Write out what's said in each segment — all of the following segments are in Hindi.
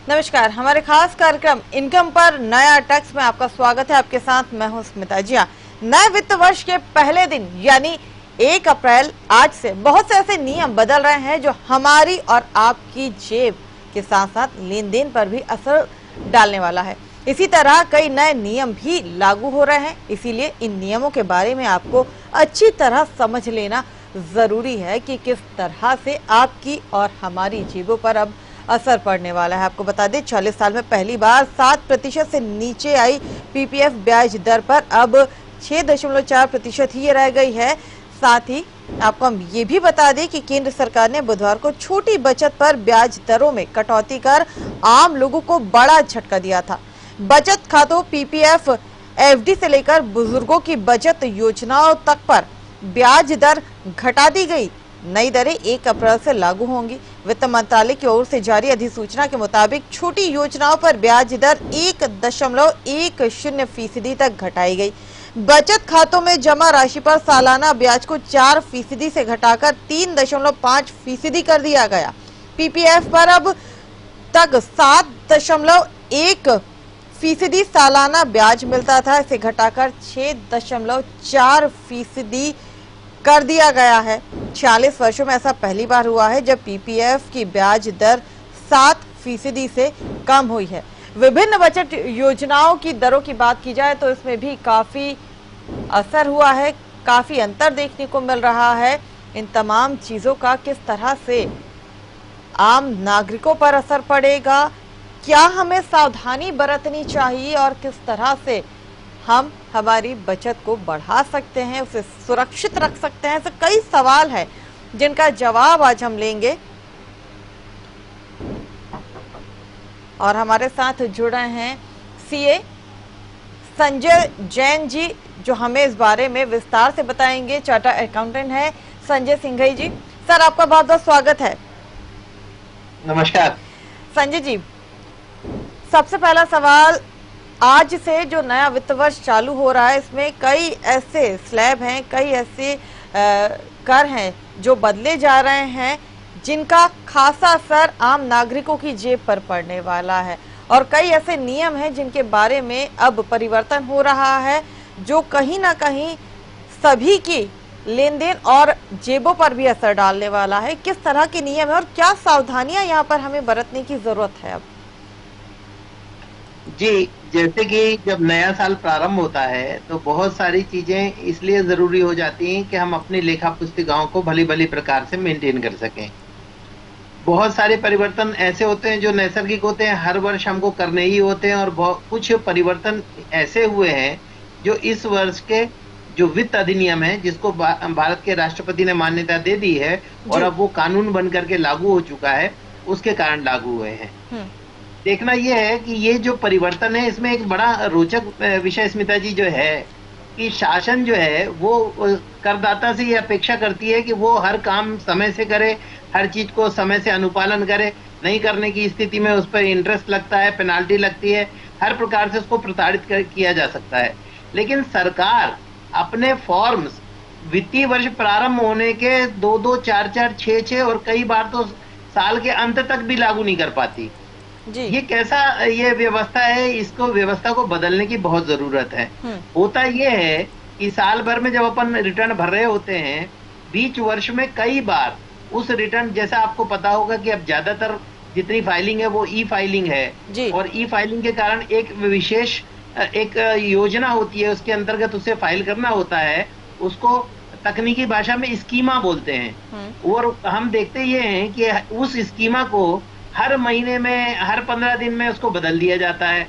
नमस्कार, हमारे खास कार्यक्रम इनकम पर नया टैक्स में आपका स्वागत है। आपके साथ मैं हूं स्मिता। जी हाँ, नए वित्त वर्ष के पहले दिन यानी 1 अप्रैल आज से बहुत से ऐसे नियम बदल रहे हैं जो हमारी और आपकी जेब के साथ साथ लेन देन पर भी असर डालने वाला है। इसी तरह कई नए नियम भी लागू हो रहे हैं, इसीलिए इन नियमों के बारे में आपको अच्छी तरह समझ लेना जरूरी है कि किस तरह से आपकी और हमारी जेबों पर अब असर पड़ने वाला है। आपको बता दें 40 साल में पहली बार 7% से नीचे आई पीपीएफ ब्याज दर पर अब 6.4% ही रह गई है। साथ ही आपको हम ये भी बता दें कि केंद्र सरकार ने बुधवार को छोटी बचत पर ब्याज दरों में कटौती कर आम लोगों को बड़ा झटका दिया था। बचत खातों, पीपीएफ, एफडी से लेकर बुजुर्गों की बचत योजनाओं तक पर ब्याज दर घटा दी गई। नई दरें 1 अप्रैल से लागू होंगी। वित्त मंत्रालय की ओर से जारी अधिसूचना के मुताबिक छोटी योजनाओं पर ब्याज दर 1.10% तक घटाई गई। बचत खातों में जमा राशि पर सालाना ब्याज को 4% से घटाकर 3.5% कर दिया गया। पीपीएफ पर अब तक 7.1% सालाना ब्याज मिलता था, इसे घटाकर 6.4% कर दिया गया है। 46 वर्षों में ऐसा पहली बार हुआ है जब पीपीएफ की ब्याज दर 7% से कम हुई है। विभिन्न बचत योजनाओं की दरों की बात की जाए तो इसमें भी काफी असर हुआ है, काफी अंतर देखने को मिल रहा है। इन तमाम चीजों का किस तरह से आम नागरिकों पर असर पड़ेगा, क्या हमें सावधानी बरतनी चाहिए और किस तरह से हम हमारी बचत को बढ़ा सकते हैं, उसे सुरक्षित रख सकते हैं, ऐसे कई सवाल हैं जिनका जवाब आज हम लेंगे। और हमारे साथ जुड़े हैं सीए संजय जैन जी, जो हमें इस बारे में विस्तार से बताएंगे। चार्टर्ड अकाउंटेंट है संजय सिंघई जी। सर, आपका बहुत बहुत स्वागत है। नमस्कार संजय जी, सबसे पहला सवाल, आज से जो नया वित्त वर्ष चालू हो रहा है इसमें कई ऐसे स्लैब हैं, कई ऐसे कर हैं जो बदले जा रहे हैं जिनका खासा असर आम नागरिकों की जेब पर पड़ने वाला है, और कई ऐसे नियम हैं जिनके बारे में अब परिवर्तन हो रहा है जो कहीं ना कहीं सभी की लेन देन और जेबों पर भी असर डालने वाला है। किस तरह के नियम है और क्या सावधानियां यहाँ पर हमें बरतने की जरूरत है अब? जी, जैसे कि जब नया साल प्रारंभ होता है तो बहुत सारी चीजें इसलिए जरूरी हो जाती हैं कि हम अपनी लेखा पुस्तिकाओं को भली भली प्रकार से मेंटेन कर सकें। बहुत सारे परिवर्तन ऐसे होते हैं जो नैसर्गिक होते हैं, हर वर्ष हमको करने ही होते हैं, और कुछ परिवर्तन ऐसे हुए हैं जो इस वर्ष के जो वित्त अधिनियम है, जिसको भारत के राष्ट्रपति ने मान्यता दे दी है और अब वो कानून बन करके लागू हो चुका है, उसके कारण लागू हुए हैं। देखना यह है कि ये जो परिवर्तन है इसमें एक बड़ा रोचक विषय स्मिता जी जो है कि शासन जो है वो करदाता से ये अपेक्षा करती है कि वो हर काम समय से करे, हर चीज को समय से अनुपालन करे। नहीं करने की स्थिति में उस पर इंटरेस्ट लगता है, पेनाल्टी लगती है, हर प्रकार से उसको प्रताड़ित किया जा सकता है। लेकिन सरकार अपने फॉर्म्स वित्तीय वर्ष प्रारंभ होने के 2-2, 4-4, 6-6 और कई बार तो साल के अंत तक भी लागू नहीं कर पाती जी। ये कैसा ये व्यवस्था है, इसको व्यवस्था को बदलने की बहुत जरूरत है। होता ये है कि साल भर में जब अपन रिटर्न भर रहे होते हैं, बीच वर्ष में कई बार उस रिटर्न, जैसा आपको पता होगा कि अब ज्यादातर जितनी फाइलिंग है वो ई फाइलिंग है जी। और ई फाइलिंग के कारण एक विशेष एक योजना होती है, उसके अंतर्गत उसे फाइल करना होता है, उसको तकनीकी भाषा में स्कीमा बोलते हैं। और हम देखते ये हैं कि उस स्कीमा को हर महीने में, हर 15 दिन में उसको बदल दिया जाता है।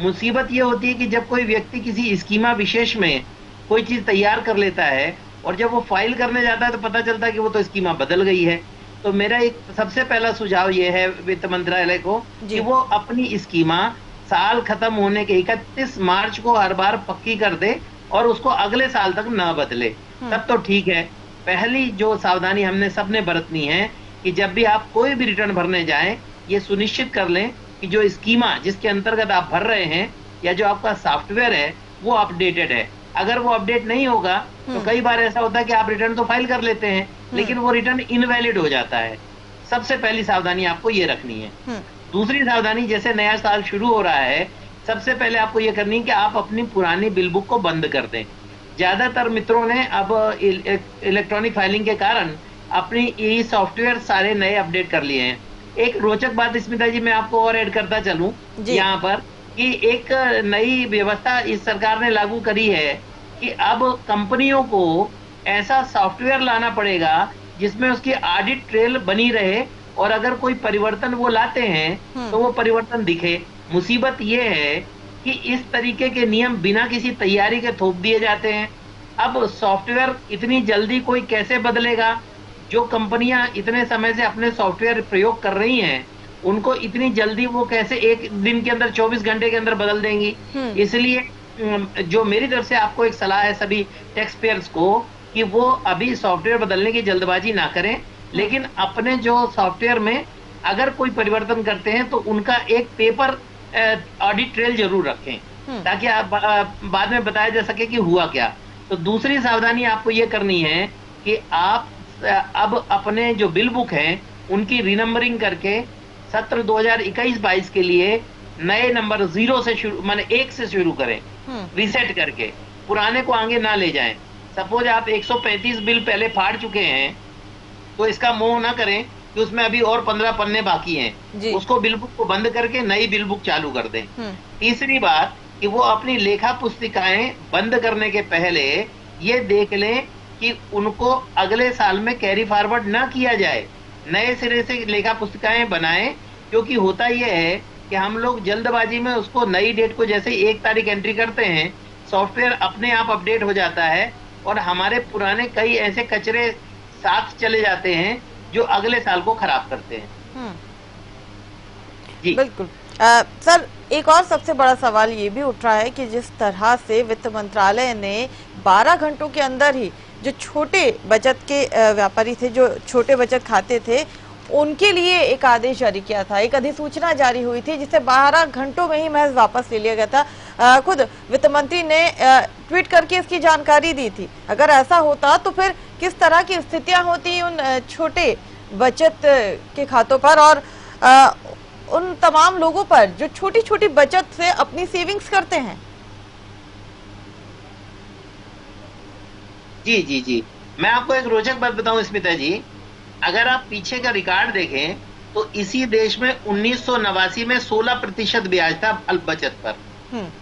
मुसीबत ये होती है कि जब कोई व्यक्ति किसी स्कीमा विशेष में कोई चीज तैयार कर लेता है और जब वो फाइल करने जाता है तो पता चलता है कि वो तो स्कीमा बदल गई है। तो मेरा एक सबसे पहला सुझाव ये है वित्त मंत्रालय को कि वो अपनी स्कीमा साल खत्म होने के 31 मार्च को हर बार पक्की कर दे और उसको अगले साल तक ना बदले, तब तो ठीक है। पहली जो सावधानी हमने सबने बरतनी है कि जब भी आप कोई भी रिटर्न भरने जाएं, ये सुनिश्चित कर लें कि जो स्कीमा जिसके अंतर्गत आप भर रहे हैं या जो आपका सॉफ्टवेयर है वो अपडेटेड है। अगर वो अपडेट नहीं होगा तो कई बार ऐसा होता है कि आप रिटर्न तो फाइल कर लेते हैं लेकिन वो रिटर्न इनवैलिड हो जाता है। सबसे पहली सावधानी आपको ये रखनी है। दूसरी सावधानी, जैसे नया साल शुरू हो रहा है, सबसे पहले आपको ये करनी है कि आप अपनी पुरानी बिल बुक को बंद कर दें। ज्यादातर मित्रों ने अब इलेक्ट्रॉनिक फाइलिंग के कारण अपनी ई सॉफ्टवेयर सारे नए अपडेट कर लिए हैं। एक रोचक बात स्मिता जी मैं आपको और ऐड करता चलूं यहाँ पर, कि एक नई व्यवस्था इस सरकार ने लागू करी है कि अब कंपनियों को ऐसा सॉफ्टवेयर लाना पड़ेगा जिसमें उसकी ऑडिट ट्रेल बनी रहे, और अगर कोई परिवर्तन वो लाते हैं तो वो परिवर्तन दिखे। मुसीबत ये है कि इस तरीके के नियम बिना किसी तैयारी के थोप दिए जाते हैं। अब सॉफ्टवेयर इतनी जल्दी कोई कैसे बदलेगा? जो कंपनियां इतने समय से अपने सॉफ्टवेयर प्रयोग कर रही हैं, उनको इतनी जल्दी वो कैसे एक दिन के अंदर 24 घंटे के अंदर बदल देंगी? इसलिए जो मेरी तरफ से आपको एक सलाह है सभी टैक्स पेयर्स को, कि वो अभी सॉफ्टवेयर बदलने की जल्दबाजी ना करें, लेकिन अपने जो सॉफ्टवेयर में अगर कोई परिवर्तन करते हैं तो उनका एक पेपर ऑडिट ट्रेल जरूर रखें, ताकि आप बाद में बताया जा सके कि हुआ क्या। तो दूसरी सावधानी आपको ये करनी है कि आप अब अपने जो बिल बुक हैं उनकी रीनंबरिंग करके सत्र 2021-22 के लिए नए नंबर 0 से शुरू, माने 1 से शुरू करें, रीसेट करके पुराने को आगे ना ले जाएं। सपोज आप 135 बिल पहले फाड़ चुके हैं, तो इसका मोह ना करें कि उसमें अभी और 15 पन्ने बाकी हैं, उसको बिल बुक को बंद करके नई बिल बुक चालू कर दें। तीसरी बात कि वो अपनी लेखा पुस्तिकाएं बंद करने के पहले ये देख लें कि उनको अगले साल में कैरी फॉरवर्ड ना किया जाए, नए सिरे से लेखा पुस्तिकाएं बनाएं। क्योंकि होता यह है कि हम लोग जल्दबाजी में उसको नई डेट को जैसे 1 तारीख एंट्री करते हैं, सॉफ्टवेयर अपने आप अपडेट हो जाता है और हमारे पुराने कई ऐसे कचरे साथ चले जाते हैं जो अगले साल को खराब करते हैं। जी बिल्कुल। सर, एक और सबसे बड़ा सवाल ये भी उठ रहा है कि जिस तरह से वित्त मंत्रालय ने 12 घंटों के अंदर ही जो छोटे बचत के व्यापारी थे, जो छोटे बचत खाते थे, उनके लिए एक आदेश जारी किया था, एक अधिसूचना जारी हुई थी जिसे 12 घंटों में ही महज वापस ले लिया गया था। खुद वित्त मंत्री ने ट्वीट करके इसकी जानकारी दी थी। अगर ऐसा होता तो फिर किस तरह की स्थितियां होती उन छोटे बचत के खातों पर और उन तमाम लोगों पर जो छोटी छोटी बचत से अपनी सेविंग्स करते हैं? जी जी जी, मैं आपको एक रोचक बात बताऊं स्मिता जी, अगर आप पीछे का रिकॉर्ड देखें तो इसी देश में 1989 में 16% ब्याज था अल्प बचत पर,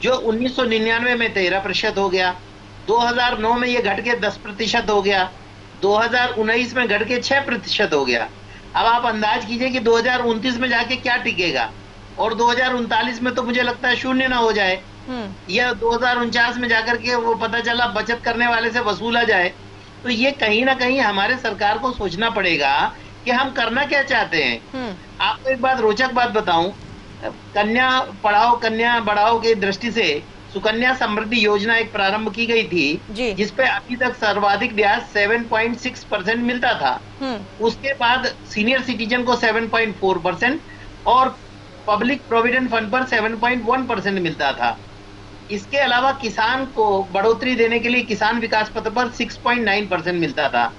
जो 1999 में 13% हो गया, 2009 में ये घट के 10% हो गया, 2019 में घट के 6% हो गया। अब आप अंदाज कीजिए कि 2029 में जाके क्या टिकेगा, और 2039 में तो मुझे लगता है शून्य ना हो जाए, या 2049 में जाकर के वो पता चला बचत करने वाले से वसूला जाए। तो ये कहीं ना कहीं हमारे सरकार को सोचना पड़ेगा कि हम करना क्या चाहते हैं। आपको एक बात रोचक बात बताऊं, कन्या पढ़ाओ कन्या बढ़ाओ की दृष्टि से सुकन्या समृद्धि योजना एक प्रारंभ की गई थी, जिसपे अभी तक सर्वाधिक ब्याज 7.6% मिलता था। उसके बाद सीनियर सिटीजन को 7.4% और पब्लिक प्रोविडेंट फंड पर 7.1% मिलता था। इसके अलावा किसान को बढ़ोतरी देने के लिए किसान विकास पत्र पर 6.9% मिलता था।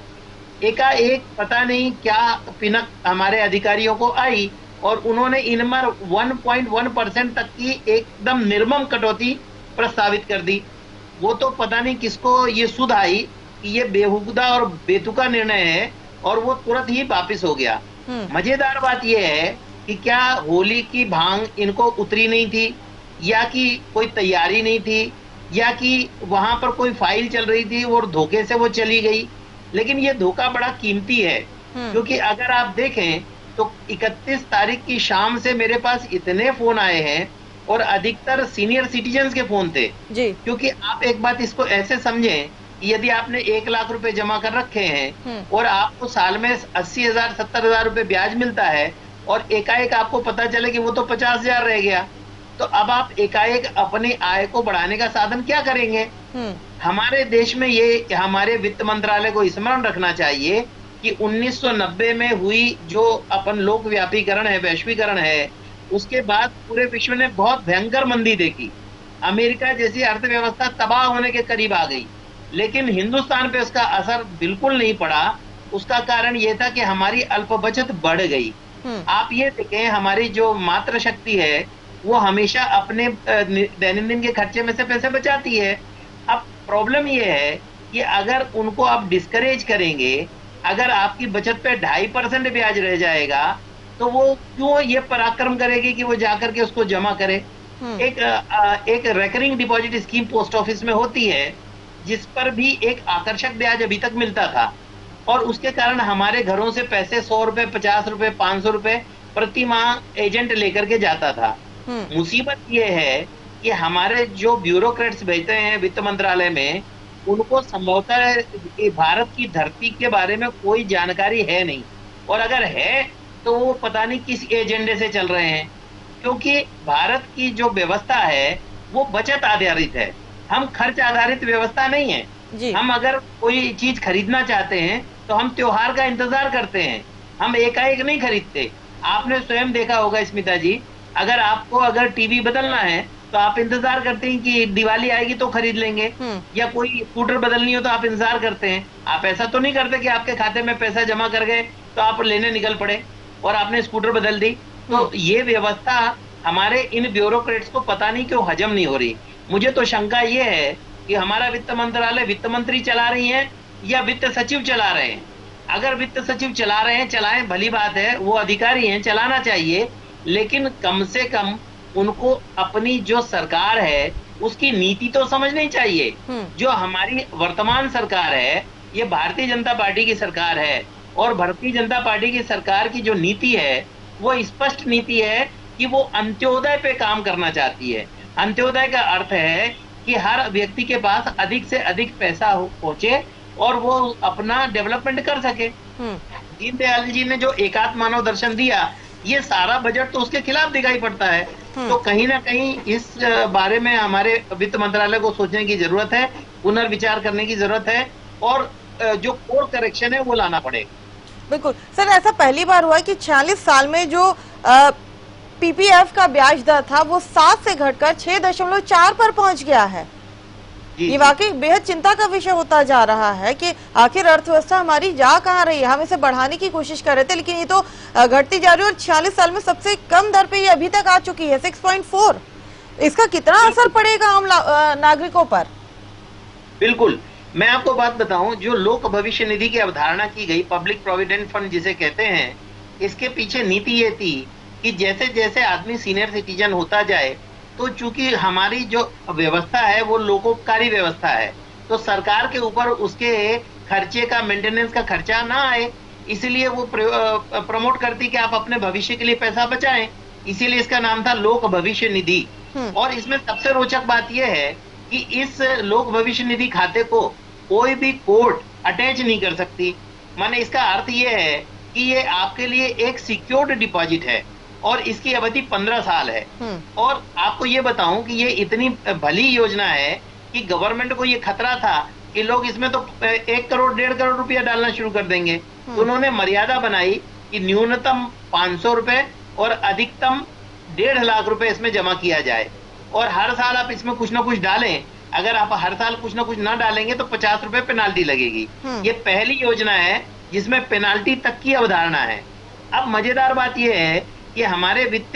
एकाएक पता नहीं क्या पिनक हमारे अधिकारियों को आई और उन्होंने इन पर 1.1% तक की एकदम निर्मम कटौती प्रस्तावित कर दी। वो तो पता नहीं किसको ये सुध आई कि ये बेहुदा और बेतुका निर्णय है, और वो तुरंत ही वापिस हो गया। मजेदार बात यह है कि क्या होली की भांग इनको उतरी नहीं थी, या कि कोई तैयारी नहीं थी, या कि वहां पर कोई फाइल चल रही थी और धोखे से वो चली गई। लेकिन ये धोखा बड़ा कीमती है, क्योंकि अगर आप देखें तो 31 तारीख की शाम से मेरे पास इतने फोन आए हैं, और अधिकतर सीनियर सिटीजन्स के फोन थे जी। क्योंकि आप एक बात इसको ऐसे समझें, यदि आपने 1 लाख रुपए जमा कर रखे हैं और आपको साल में 80,000 70,000 रुपए ब्याज मिलता है, और एकाएक आपको पता चले कि वो तो 50,000 रह गया, तो अब आप एकाएक अपनी आय को बढ़ाने का साधन क्या करेंगे? हमारे देश में ये हमारे वित्त मंत्रालय को स्मरण रखना चाहिए कि 1990 में हुई जो अपन लोक व्यापीकरण है, वैश्वीकरण है, उसके बाद पूरे विश्व ने बहुत भयंकर मंदी देखी। अमेरिका जैसी अर्थव्यवस्था तबाह होने के करीब आ गई, लेकिन हिंदुस्तान पे उसका असर बिल्कुल नहीं पड़ा। उसका कारण यह था कि हमारी अल्प बचत बढ़ गई। आप ये देखें, हमारी जो मातृ शक्ति है वो हमेशा अपने दैनंदिन के खर्चे में से पैसे बचाती है। अब प्रॉब्लम ये है कि अगर उनको आप डिस्करेज करेंगे, अगर आपकी बचत पे 2.5% ब्याज रह जाएगा, तो वो क्यों ये पराक्रम करेगी कि वो जाकर के उसको जमा करे। एक recurring deposit scheme post office में होती है, जिस पर भी एक आकर्षक ब्याज अभी तक मिलता था, और उसके कारण हमारे घरों से पैसे 100 रुपए, 50 रुपए, 500 रुपए प्रति माह एजेंट लेकर के जाता था। मुसीबत ये है कि हमारे जो ब्यूरोक्रेट्स बैठे हैं वित्त मंत्रालय में, उनको संभवतः भारत की धरती के बारे में कोई जानकारी है नहीं, और अगर है तो वो पता नहीं किस एजेंडे से चल रहे हैं, क्योंकि भारत की जो व्यवस्था है वो बचत आधारित है, हम खर्च आधारित व्यवस्था नहीं है जी। हम अगर कोई चीज खरीदना चाहते हैं तो हम त्योहार का इंतजार करते हैं, हम एकाएक नहीं खरीदते। आपने स्वयं देखा होगा स्मिता जी, अगर टीवी बदलना है तो आप इंतजार करते हैं कि दिवाली आएगी तो खरीद लेंगे, या कोई स्कूटर बदलनी हो तो आप इंतजार करते हैं। आप ऐसा तो नहीं करते कि आपके खाते में पैसा जमा कर गए तो आप लेने निकल पड़े और आपने स्कूटर बदल दी। तो ये व्यवस्था हमारे इन ब्यूरोक्रेट्स को पता नहीं क्यों हजम नहीं हो रही। मुझे तो शंका ये है कि हमारा वित्त मंत्रालय वित्त मंत्री चला रही है या वित्त सचिव चला रहे हैं। अगर वित्त सचिव चला रहे हैं, चलाएं, भली बात है, वो अधिकारी हैं, चलाना चाहिए, लेकिन कम से कम उनको अपनी जो सरकार है उसकी नीति तो समझनी चाहिए। जो हमारी वर्तमान सरकार है, ये भारतीय जनता पार्टी की सरकार है, और भारतीय जनता पार्टी की सरकार की जो नीति है वो स्पष्ट नीति है कि वो अंत्योदय पे काम करना चाहती है। अंत्योदय का अर्थ है कि हर व्यक्ति के पास अधिक से अधिक पैसा पहुंचे और वो अपना डेवलपमेंट कर सके। दीनदयाल जी ने जो एकात्म मानव दर्शन दिया, ये सारा बजट तो उसके खिलाफ दिखाई पड़ता है। तो कहीं ना कहीं इस बारे में हमारे वित्त मंत्रालय को सोचने की जरूरत है, पुनर्विचार करने की जरूरत है, और जो कोर्स करेक्शन है वो लाना पड़ेगा। बिल्कुल सर, ऐसा पहली बार हुआ है कि 46 साल में जो पीपीएफ का ब्याज दर था वो 7 से घटकर 6.4 पर पहुंच गया है। ये वाकई बेहद चिंता का विषय होता जा रहा है कि आखिर अर्थव्यवस्था हमारी जा कहाँ रही है। हम इसे बढ़ाने की कोशिश कर रहे थे, लेकिन ये तो घटती जा रही है, और 46 साल में सबसे कम दर पे ये अभी तक आ चुकी है 6.4। इसका कितना असर पड़ेगा आम नागरिकों पर? बिल्कुल, मैं आपको बात बताऊं, जो लोक भविष्य निधि की अवधारणा की गई, पब्लिक प्रोविडेंट फंड जिसे कहते हैं, इसके पीछे नीति ये थी कि जैसे जैसे आदमी सीनियर सिटीजन होता जाए, तो चूंकि हमारी जो व्यवस्था है वो लोकोपकारी व्यवस्था है, तो सरकार के ऊपर उसके खर्चे का, मेंटेनेंस का खर्चा ना आए, इसीलिए वो प्रमोट करती कि आप अपने भविष्य के लिए पैसा बचाएं। इसीलिए इसका नाम था लोक भविष्य निधि। और इसमें सबसे रोचक बात यह है कि इस लोक भविष्य निधि खाते को कोई भी कोर्ट अटैच नहीं कर सकती। माने इसका अर्थ ये है कि ये आपके लिए एक सिक्योर्ड डिपॉजिट है, और इसकी अवधि 15 साल है। और आपको ये बताऊं कि ये इतनी भली योजना है कि गवर्नमेंट को ये खतरा था कि लोग इसमें तो 1 करोड़ 1.5 करोड़ रुपया डालना शुरू कर देंगे। तो उन्होंने मर्यादा बनाई कि न्यूनतम 500 रुपए और अधिकतम 1.5 लाख रुपए इसमें जमा किया जाए, और हर साल आप इसमें कुछ ना कुछ डालें। अगर आप हर साल कुछ ना कुछ ना डालेंगे तो 50 रुपए पेनाल्टी लगेगी। ये पहली योजना है जिसमें पेनाल्टी तक की अवधारणा है। अब मजेदार बात यह है कि हमारे वित्त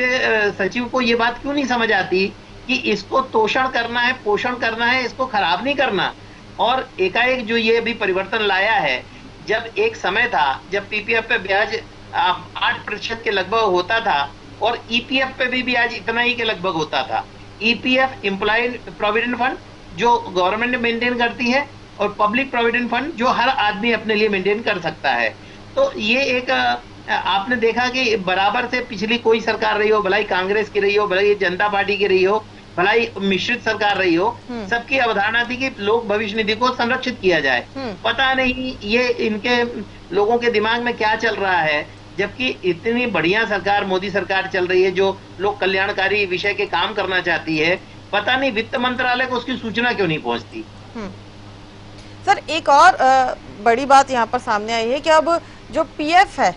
सचिव को ये बात क्यों नहीं समझ आती कि इसको तोषण करना है, पोषण करना है, इसको खराब नहीं करना। और एकाएक जो ये भी परिवर्तन लाया है, जब एक समय था जब पीपीएफ पे ब्याज 8% के लगभग होता था, और ईपीएफ पे भी ब्याज इतना ही के लगभग होता था। ईपीएफ एम्प्लॉय प्रोविडेंट फंड जो गवर्नमेंट मेंटेन करती है, और पब्लिक प्रोविडेंट फंड जो हर आदमी अपने लिए मेंटेन कर सकता है। तो ये एक आपने देखा कि बराबर से पिछली कोई सरकार रही हो, भलाई कांग्रेस की रही हो, भलाई जनता पार्टी की रही हो, भलाई मिश्रित सरकार रही हो, सबकी अवधारणा थी कि लोक भविष्य निधि को संरक्षित किया जाए। पता नहीं ये इनके लोगों के दिमाग में क्या चल रहा है, जबकि इतनी बढ़िया सरकार मोदी सरकार चल रही है जो लोक कल्याणकारी विषय के काम करना चाहती है। पता नहीं वित्त मंत्रालय को उसकी सूचना क्यों नहीं पहुंचती। सर, एक और बड़ी बात यहाँ पर सामने आई है कि अब जो पीएफ है,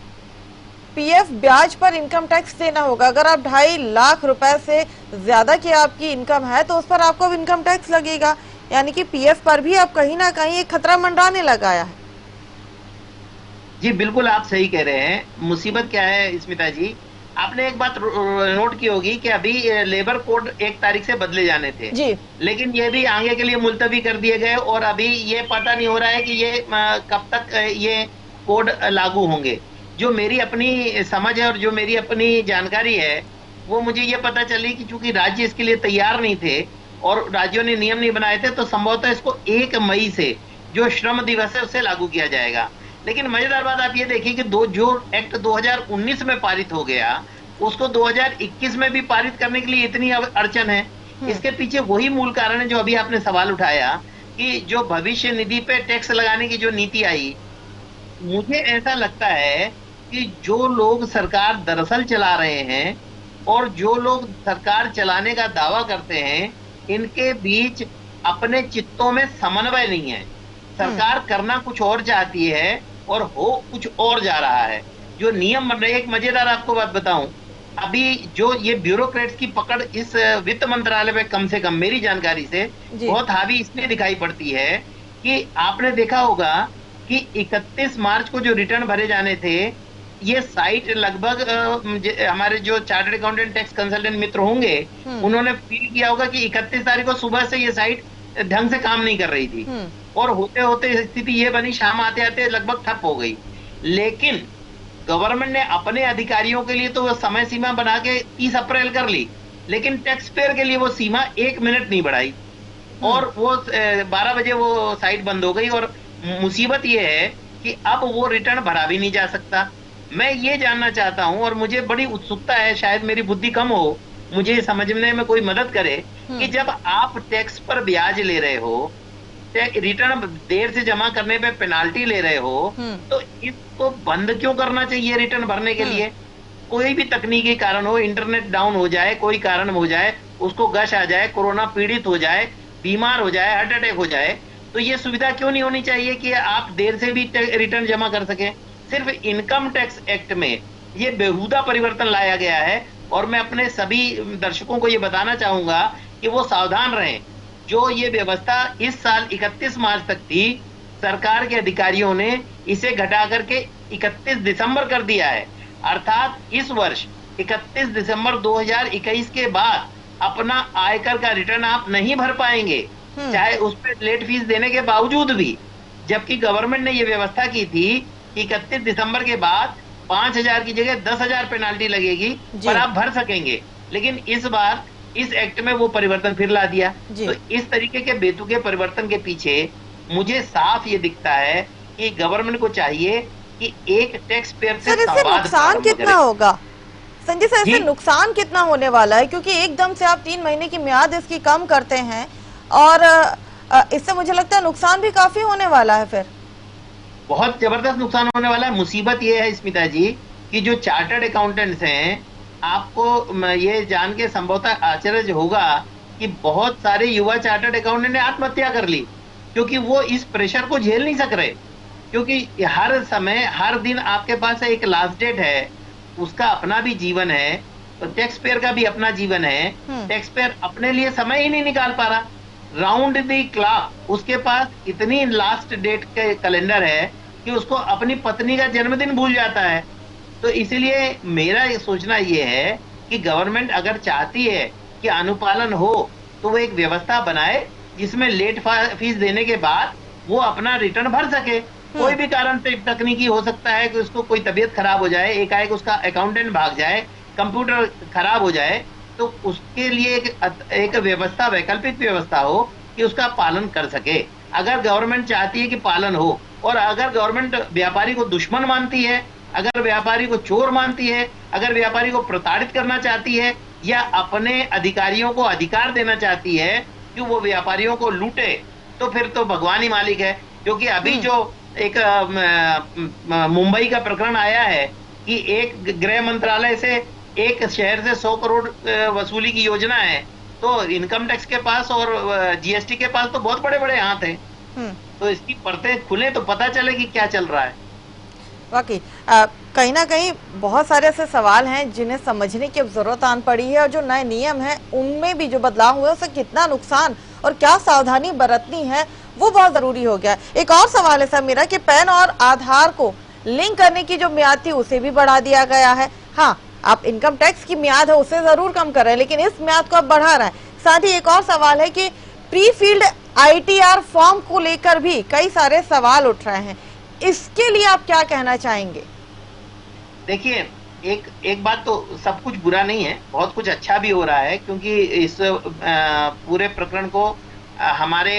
पीएफ ब्याज पर इनकम टैक्स देना होगा। अगर आप 2.5 लाख रुपए से ज्यादा की आपकी इनकम है तो उस पर आपको इनकम टैक्स लगेगा, यानी कि पीएफ पर भी अब कहीं ना कहीं एक खतरा मंडराने लगा है। जी बिल्कुल, आप सही कह रहे हैं। मुसीबत क्या है स्मिता जी, आपने एक बात नोट की होगी कि अभी लेबर कोड 1 तारीख से बदले जाने थे, जी। लेकिन ये भी आगे के लिए मुलतवी कर दिए गए और अभी ये पता नहीं हो रहा है कि ये कब तक ये कोड लागू होंगे। जो मेरी अपनी समझ है और जो मेरी अपनी जानकारी है, वो मुझे ये पता चली कि चूंकि राज्य इसके लिए तैयार नहीं थे और राज्यों ने नियम नहीं बनाए थे, तो संभवतः इसको 1 मई से जो श्रम दिवस है उससे लागू किया जाएगा। लेकिन मजेदार बात आप ये देखिए कि जो एक्ट 2019 में पारित हो गया, उसको 2021 में भी पारित करने के लिए इतनी अड़चन है। इसके पीछे वही मूल कारण है जो अभी आपने सवाल उठाया कि जो भविष्य निधि पे टैक्स लगाने की जो नीति आई, मुझे ऐसा लगता है कि जो लोग सरकार दरअसल चला रहे हैं और जो लोग सरकार चलाने का दावा करते हैं, इनके बीच अपने चित्तों में समन्वय नहीं है। सरकार करना कुछ और चाहती है और हो कुछ और जा रहा है। जो नियम बन रहे, एक मजेदार आपको बात बताऊं, अभी जो ये ब्यूरोक्रेट्स की पकड़ इस वित्त मंत्रालय में कम से कम मेरी जानकारी से बहुत हावी इसलिए दिखाई पड़ती है कि आपने देखा होगा कि 31 मार्च को जो रिटर्न भरे जाने थे, ये साइट लगभग हमारे जो चार्टर्ड अकाउंटेंट टैक्स कंसल्टेंट मित्र होंगे, उन्होंने फील किया होगा कि 31 तारीख को सुबह से ये साइट ढंग से काम नहीं कर रही थी और होते होते स्थिति ये बनी, शाम आते आते लगभग ठप हो गई। लेकिन गवर्नमेंट ने अपने अधिकारियों के लिए तो वो समय सीमा बना के 30 अप्रैल कर ली, लेकिन टैक्स पेयर के लिए वो सीमा 1 मिनट नहीं बढ़ाई और वो 12 बजे वो साइट बंद हो गई। और मुसीबत ये है कि अब वो रिटर्न भरा भी नहीं जा सकता। मैं ये जानना चाहता हूं और मुझे बड़ी उत्सुकता है, शायद मेरी बुद्धि कम हो, मुझे समझने में कोई मदद करे कि जब आप टैक्स पर ब्याज ले रहे हो, रिटर्न देर से जमा करने पे पेनाल्टी ले रहे हो, तो इसको बंद क्यों करना चाहिए? रिटर्न भरने के लिए कोई भी तकनीकी कारण हो, इंटरनेट डाउन हो जाए, कोई कारण हो जाए, उसको गश आ जाए, कोरोना पीड़ित हो जाए, बीमार हो जाए, हार्ट अटैक हो जाए, तो ये सुविधा क्यों नहीं होनी चाहिए कि आप देर से भी रिटर्न जमा कर सकें? सिर्फ इनकम टैक्स एक्ट में ये बेहुदा परिवर्तन लाया गया है और मैं अपने सभी दर्शकों को ये बताना चाहूंगा कि वो सावधान रहें। जो ये व्यवस्था इस साल 31 मार्च तक थी, सरकार के अधिकारियों ने इसे घटा करके 31 दिसंबर कर दिया है। अर्थात इस वर्ष 31 दिसंबर 2021 के बाद अपना आयकर का रिटर्न आप नहीं भर पाएंगे, चाहे उस पर लेट फीस देने के बावजूद भी। जबकि गवर्नमेंट ने ये व्यवस्था की थी 31 दिसंबर के बाद 5,000 की जगह 10,000 पेनाल्टी लगेगी पर आप भर सकेंगे, लेकिन इस बार इस एक्ट में वो परिवर्तन फिर ला दिया। तो इस तरीके के बेतुके परिवर्तन के पीछे मुझे साफ ये दिखता है कि गवर्नमेंट को चाहिए कि एक टैक्स पेयर से नुकसान कितना होगा संजय सर, इससे नुकसान कितना होने वाला है? क्योंकि एकदम से आप 3 महीने की मियाद इसकी कम करते हैं और इससे मुझे लगता है नुकसान भी काफी होने वाला है। फिर बहुत जबरदस्त नुकसान होने वाला है। मुसीबत ये है स्मिता जी कि जो चार्टर्ड अकाउंटेंट्स हैं, आपको ये जान के संभवतः आश्चर्य होगा कि बहुत सारे युवा चार्टर्ड अकाउंटेंट ने आत्महत्या कर ली क्योंकि वो इस प्रेशर को झेल नहीं सक रहे। क्योंकि हर समय हर दिन आपके पास एक लास्ट डेट है, उसका अपना भी जीवन है, तो टैक्स पेयर का भी अपना जीवन है। टैक्स पेयर अपने लिए समय ही नहीं निकाल पा रहा, राउंड दी क्लॉक उसके पास इतनी लास्ट डेट के कैलेंडर है कि उसको अपनी पत्नी का जन्मदिन भूल जाता है। तो इसलिए मेरा ये सोचना ये है कि गवर्नमेंट अगर चाहती है कि अनुपालन हो तो वो एक व्यवस्था बनाए जिसमें लेट फीस देने के बाद वो अपना रिटर्न भर सके। कोई भी कारण से तकनीकी हो सकता है कि उसको कोई तबीयत खराब हो जाए, एकाएक उसका अकाउंटेंट भाग जाए, कंप्यूटर खराब हो जाए, तो उसके लिए एक व्यवस्था, वैकल्पिक व्यवस्था हो कि उसका पालन कर सके। अगर गवर्नमेंट चाहती है कि पालन हो और अगर गवर्नमेंट व्यापारी को दुश्मन मानती है, अगर व्यापारी को चोर मानती है, अगर व्यापारी को प्रताड़ित करना चाहती है या अपने अधिकारियों को अधिकार देना चाहती है कि वो व्यापारियों को लूटे, तो फिर तो भगवान ही मालिक है। क्योंकि अभी जो एक मुंबई का प्रकरण आया है कि एक गृह मंत्रालय से एक शहर से 100 करोड़ वसूली की योजना है, तो इनकम टैक्स के पास और जीएसटी के पास तो बहुत बड़े बड़े हाथ हैं। तो इसकी परतें खुले तो पता चले कि क्या चल रहा है। वाकई कहीं ना कहीं बहुत सारे ऐसे सवाल हैं जिन्हें समझने की अब जरूरत आन पड़ी है और जो नए नियम हैं उनमें भी जो बदलाव हुए उससे कितना नुकसान और क्या सावधानी बरतनी है वो बहुत जरूरी हो गया है। एक और सवाल है सर मेरा कि पैन और आधार को लिंक करने की जो म्याद थी उसे भी बढ़ा दिया गया है। हाँ, आप इनकम टैक्स की म्याद है उसे जरूर कम कर रहे हैं, लेकिन इस म्याद को आप बढ़ा रहे हैं। साथ ही एक और सवाल है कि प्री फील्ड ITR फॉर्म को लेकर भी कई सारे सवाल उठ रहे हैं, इसके लिए आप क्या कहना चाहेंगे? देखिए, एक बात तो सब कुछ बुरा नहीं है, बहुत कुछ अच्छा भी हो रहा है, क्योंकि इस पूरे प्रकरण को हमारे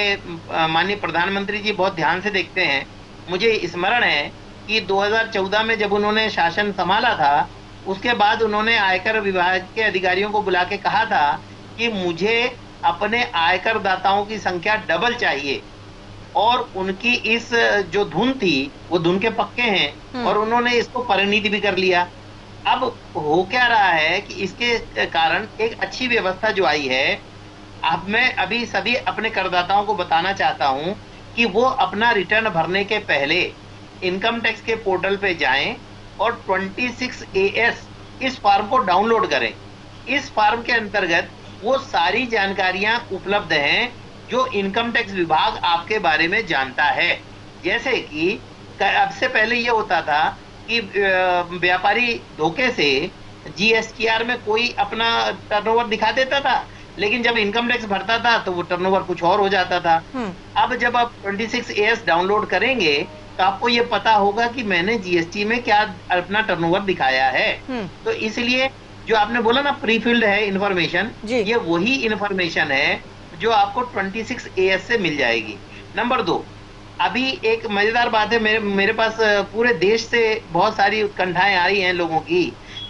माननीय प्रधानमंत्री जी बहुत ध्यान से देखते हैं। मुझे स्मरण है कि 2014 में जब उन्होंने शासन संभाला था, उसके बाद उन्होंने आयकर विभाग के अधिकारियों को बुला के कहा था कि मुझे अपने आयकर दाताओं की संख्या डबल चाहिए, और उनकी इस जो धुन थी वो धुन के पक्के हैं, और उन्होंने इसको परिणीत भी कर लिया। अब हो क्या रहा है कि इसके कारण एक अच्छी व्यवस्था जो आई है, अब मैं अभी सभी अपने करदाताओं को बताना चाहता हूं कि वो अपना रिटर्न भरने के पहले इनकम टैक्स के पोर्टल पे जाएं और 26AS इस फॉर्म को डाउनलोड करें। इस फॉर्म के अंतर्गत वो सारी जानकारियां उपलब्ध हैं जो इनकम टैक्स विभाग आपके बारे में जानता है। जैसे कि अब से पहले ये होता था कि व्यापारी धोखे से GSTR में कोई अपना टर्नओवर दिखा देता था, लेकिन जब इनकम टैक्स भरता था तो वो टर्नओवर कुछ और हो जाता था। अब जब आप 26AS डाउनलोड करेंगे तो आपको ये पता होगा कि मैंने GST में क्या अपना टर्नओवर दिखाया है। तो इसलिए जो आपने बोला ना प्री फिल्ड है इन्फॉर्मेशन, ये वही इन्फॉर्मेशन है जो आपको 26AS से मिल जाएगी। नंबर 2, अभी एक मजेदार बात है, मेरे पास पूरे देश से बहुत सारी उत्कंठाएं आ रही हैं लोगों की,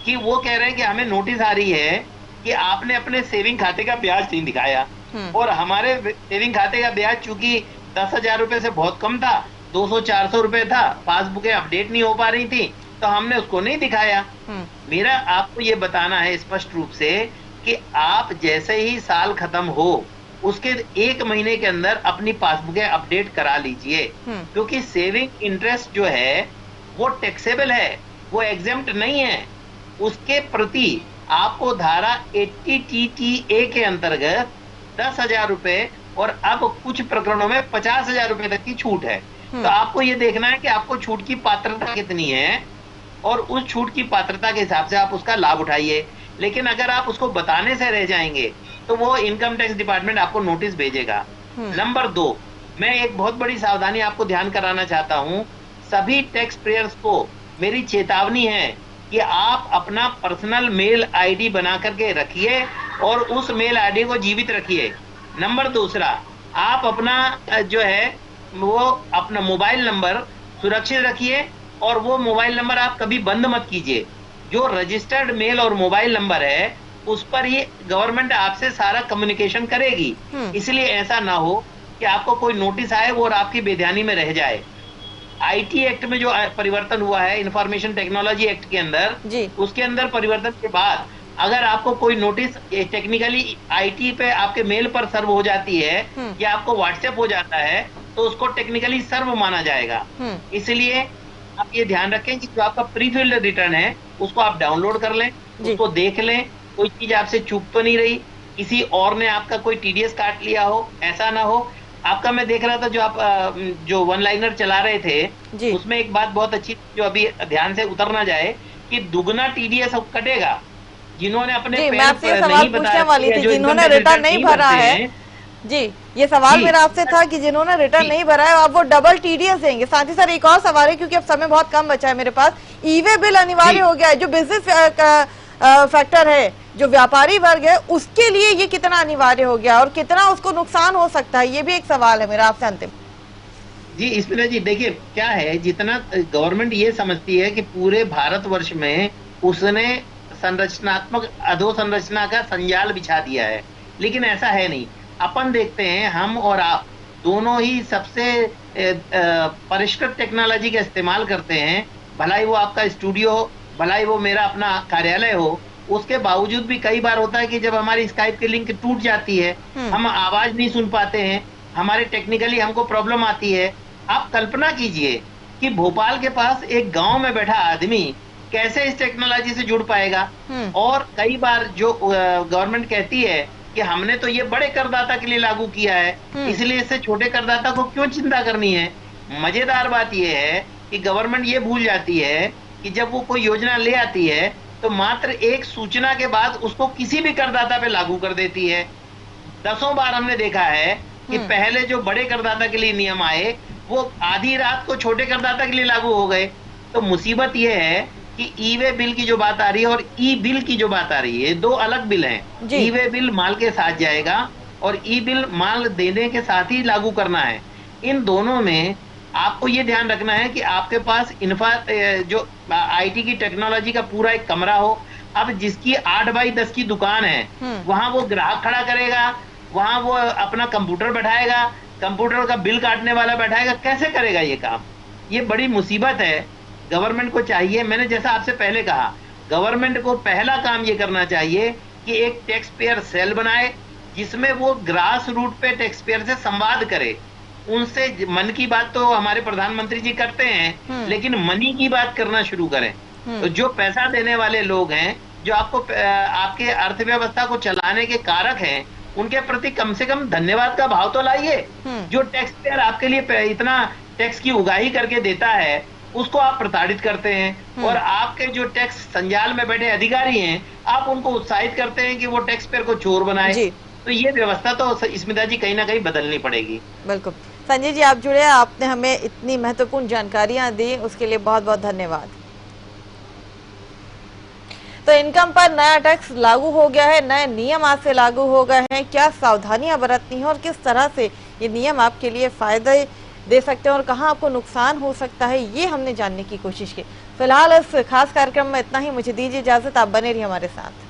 कि वो कह रहे हैं कि हमें नोटिस आ रही है कि आपने अपने सेविंग खाते का ब्याज नहीं दिखाया, और हमारे सेविंग खाते का ब्याज चूंकि 10,000 रुपए से बहुत कम था, 200-400 रुपए था, पासबुकें अपडेट नहीं हो पा रही थी, तो हमने उसको नहीं दिखाया। मेरा आपको ये बताना है स्पष्ट रूप से कि आप जैसे ही साल खत्म हो उसके 1 महीने के अंदर अपनी पासबुकें अपडेट करा लीजिए, क्योंकि सेविंग इंटरेस्ट जो है वो टैक्सेबल है, वो एग्जेम्प्ट नहीं है। उसके प्रति आपको धारा 80TTA के अंतर्गत 10,000 रुपए और अब कुछ प्रकरणों में 50,000 रुपए तक की छूट है। तो आपको ये देखना है कि आपको छूट की पात्रता कितनी है, और उस छूट की पात्रता के हिसाब से आप उसका लाभ उठाइए। लेकिन अगर आप उसको बताने से रह जाएंगे तो वो इनकम टैक्स डिपार्टमेंट आपको नोटिस भेजेगा। नंबर 2, मैं एक बहुत बड़ी सावधानी आपको ध्यान कराना चाहता हूं। सभी टैक्स पेयर्स को मेरी चेतावनी है कि आप अपना पर्सनल मेल ID बना करके रखिए और उस मेल ID को जीवित रखिए। नंबर 2, आप अपना जो है वो अपना मोबाइल नंबर सुरक्षित रखिए, और वो मोबाइल नंबर आप कभी बंद मत कीजिए। जो रजिस्टर्ड मेल और मोबाइल नंबर है उस पर ही गवर्नमेंट आपसे सारा कम्युनिकेशन करेगी। इसलिए ऐसा ना हो कि आपको कोई नोटिस आए वो और आपकी बेध्यानी में रह जाए। IT एक्ट में जो परिवर्तन हुआ है, इंफॉर्मेशन टेक्नोलॉजी एक्ट के अंदर, उसके अंदर परिवर्तन के बाद अगर आपको कोई नोटिस टेक्निकली IT पे आपके मेल पर सर्व हो जाती है या आपको व्हाट्सएप हो जाता है तो उसको टेक्निकली सर्व माना जाएगा। इसलिए आप ये ध्यान रखें कि जो आपका प्री फिल्ड रिटर्न है उसको आप डाउनलोड कर लें, उसको देख लें, कोई चीज आपसे चूक तो नहीं रही, किसी और ने आपका कोई TDS काट लिया हो, ऐसा ना हो। आपका मैं देख रहा था जो आप जो वन लाइनर चला रहे थे उसमें एक बात बहुत अच्छी जो अभी ध्यान से उतर ना जाए कि दुगना TDS कटेगा। जिन्होंने अपने मैं आपसे सवाल पूछने वाली थी, जिन्होंने रिटर्न नहीं भरा है जी, ये सवाल मेरा आपसे था कि जिन्होंने रिटर्न नहीं भरा है अब वो डबल TDS देंगे। साथ ही सर एक और सवाल है, क्योंकि अब समय बहुत कम बचा है मेरे पास, ई-वे बिल अनिवार्य हो गया है, जो बिजनेस फैक्टर है, जो व्यापारी वर्ग है उसके लिए ये कितना अनिवार्य हो गया और कितना उसको नुकसान हो सकता है, ये भी एक सवाल है मेरा आपसे अंतिम। जी इसमें जी देखिए क्या है, जितना गवर्नमेंट ये समझती है कि पूरे भारतवर्ष में उसने संरचनात्मक अधोसंरचना का संजाल बिछा दिया है, लेकिन ऐसा है नहीं। अपन देखते हैं, हम और आप दोनों ही सबसे परिष्कृत टेक्नोलॉजी का इस्तेमाल करते हैं, भला ही वो आपका स्टूडियो हो, भला ही वो मेरा अपना कार्यालय हो। उसके बावजूद भी कई बार होता है कि जब हमारी स्काइप की लिंक टूट जाती है, हम आवाज नहीं सुन पाते हैं, हमारे टेक्निकली हमको प्रॉब्लम आती है। आप कल्पना कीजिए कि भोपाल के पास एक गांव में बैठा आदमी कैसे इस टेक्नोलॉजी से जुड़ पाएगा। और कई बार जो गवर्नमेंट कहती है कि हमने तो ये बड़े करदाता के लिए लागू किया है, इसलिए इससे छोटे करदाता को क्यों चिंता करनी है। मजेदार बात यह है कि गवर्नमेंट ये भूल जाती है कि जब वो कोई योजना ले आती है तो मात्र एक सूचना के बाद उसको किसी भी करदाता पे लागू कर देती है। दसों बार हमने देखा है कि पहले जो बड़े करदाता के लिए नियम आए वो आधी रात को छोटे करदाता के लिए लागू हो गए। तो मुसीबत ये है कि ई वे बिल की जो बात आ रही है और ई बिल की जो बात आ रही है, दो अलग बिल हैं। ई वे बिल माल के साथ जाएगा और ई बिल माल देने के साथ ही लागू करना है। इन दोनों में आपको ये ध्यान रखना है कि आपके पास जो आईटी की टेक्नोलॉजी का पूरा एक कमरा हो। अब जिसकी 8 बाई 10 की दुकान है, वहां वो ग्राहक खड़ा करेगा, वहां वो अपना कंप्यूटर बैठाएगा, कंप्यूटर का बिल काटने वाला बैठाएगा, कैसे करेगा ये काम? ये बड़ी मुसीबत है। गवर्नमेंट को चाहिए, मैंने जैसा आपसे पहले कहा, गवर्नमेंट को पहला काम ये करना चाहिए कि एक टैक्स पेयर सेल बनाए जिसमें वो ग्रास रूट पे टैक्स पेयर से संवाद करे। उनसे मन की बात तो हमारे प्रधानमंत्री जी करते हैं, लेकिन मनी की बात करना शुरू करें। तो जो पैसा देने वाले लोग हैं, जो आपके अर्थव्यवस्था को चलाने के कारक हैं, उनके प्रति कम से कम धन्यवाद का भाव तो लाइए। जो टैक्स पेयर आपके लिए इतना टैक्स की उगाही करके देता है, उसको आप प्रताड़ित करते हैं। और आपके जो टैक्स संजाल में बैठे अधिकारी हैं, आप उनको उत्साहित करते हैं कि वो टैक्स पेयर को चोर बनाए। तो ये व्यवस्था तो स्मिता जी कहीं ना कहीं बदलनी पड़ेगी। बिल्कुल। संजय जी, आप जुड़े, आपने हमें इतनी महत्वपूर्ण जानकारियां दी, उसके लिए बहुत बहुत धन्यवाद। तो इनकम पर नया टैक्स लागू हो गया है, नए नियम आज से लागू हो गए हैं। क्या सावधानियां बरतनी है और किस तरह से ये नियम आपके लिए फायदे दे सकते हैं और कहां आपको नुकसान हो सकता है, ये हमने जानने की कोशिश की। फिलहाल इस खास कार्यक्रम में इतना ही। मुझे दीजिए इजाजत, आप बने रहिए हमारे साथ।